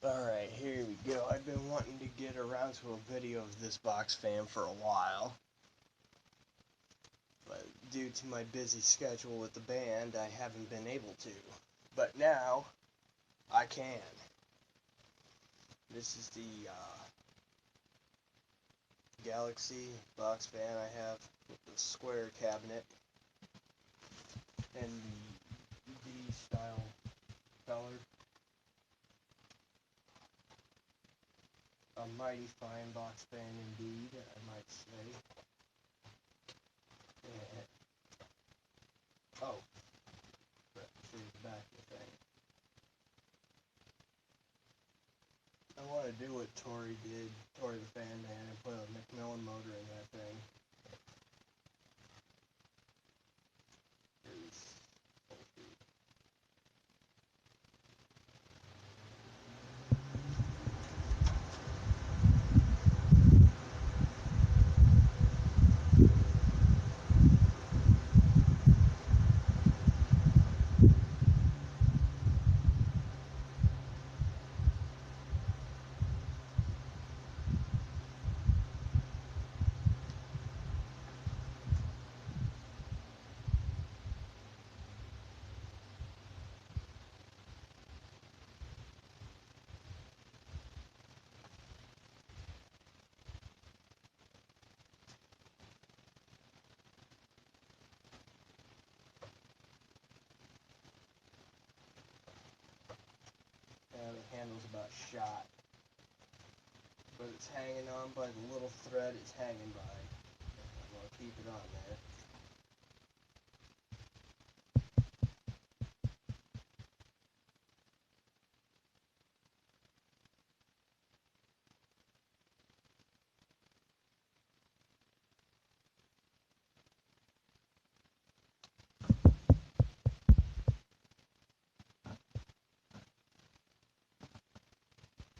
Alright, here we go. I've been wanting to get around to a video of this box fan for a while. But due to my busy schedule with the band, I haven't been able to. But now, I can. This is the Galaxy box fan I have with the square cabinet. And the D-style color. A mighty fine box fan indeed, I might say. And, oh, show you the back of the thing. I want to do what Tori did, Tori the Fan Man, and put a Macmillan motor in that thing. And the handle's about shot. But it's hanging on by the little thread it's hanging by. I'm going to keep it on there.